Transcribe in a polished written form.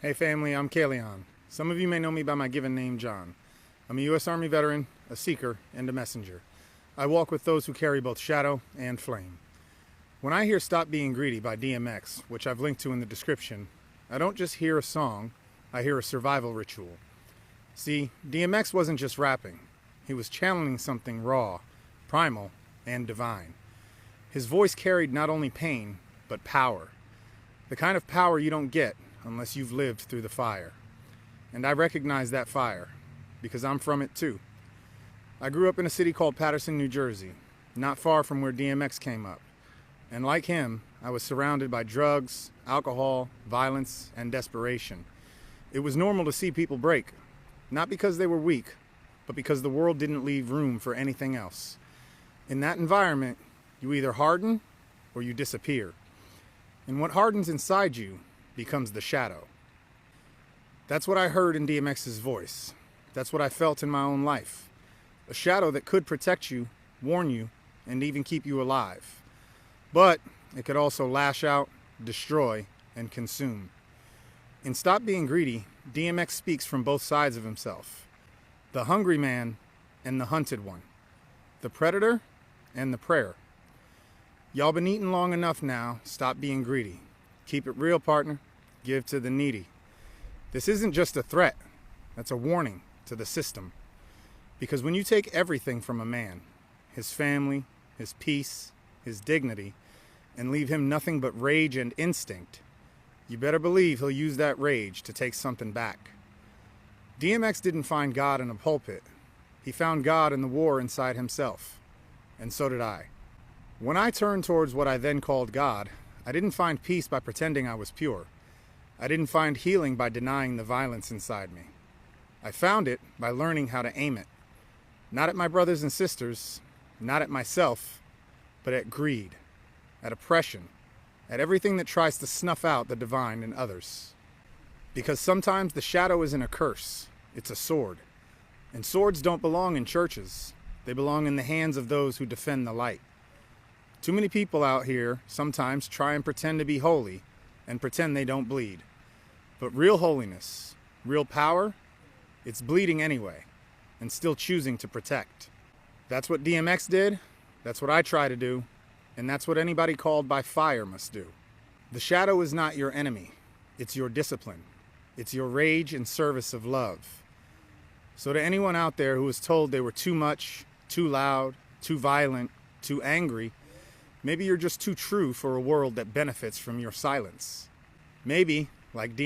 Hey family, I'm Kaleon. Some of you may know me by my given name, John. I'm a U.S. Army veteran, a seeker, and a messenger. I walk with those who carry both shadow and flame. When I hear Stop Being Greedy by DMX, which I've linked to in the description, I don't just hear a song, I hear a survival ritual. See, DMX wasn't just rapping. He was channeling something raw, primal, and divine. His voice carried not only pain, but power. The kind of power you don't get unless you've lived through the fire. And I recognize that fire, because I'm from it too. I grew up in a city called Paterson, New Jersey, not far from where DMX came up. And like him, I was surrounded by drugs, alcohol, violence, and desperation. It was normal to see people break, not because they were weak, but because the world didn't leave room for anything else. In that environment, you either harden or you disappear. And what hardens inside you becomes the shadow. That's what I heard in DMX's voice. That's what I felt in my own life. A shadow that could protect you, warn you, and even keep you alive. But it could also lash out, destroy, and consume. In Stop Being Greedy, DMX speaks from both sides of himself. The hungry man and the hunted one. The predator and the prayer. Y'all been eating long enough now, stop being greedy. Keep it real, partner. Give to the needy. This isn't just a threat. That's a warning to the system. Because when you take everything from a man, his family, his peace, his dignity, and leave him nothing but rage and instinct, you better believe he'll use that rage to take something back. DMX didn't find God in a pulpit. He found God in the war inside himself. And so did I. When I turned towards what I then called God, I didn't find peace by pretending I was pure. I didn't find healing by denying the violence inside me. I found it by learning how to aim it. Not at my brothers and sisters, not at myself, but at greed, at oppression, at everything that tries to snuff out the divine in others. Because sometimes the shadow isn't a curse, it's a sword. And swords don't belong in churches. They belong in the hands of those who defend the light. Too many people out here sometimes try and pretend to be holy and pretend they don't bleed. But real holiness, real power, it's bleeding anyway and still choosing to protect. That's what DMX did, that's what I try to do, and that's what anybody called by fire must do. The shadow is not your enemy, it's your discipline. It's your rage in service of love. So to anyone out there who was told they were too much, too loud, too violent, too angry, maybe you're just too true for a world that benefits from your silence. Maybe, like DMX,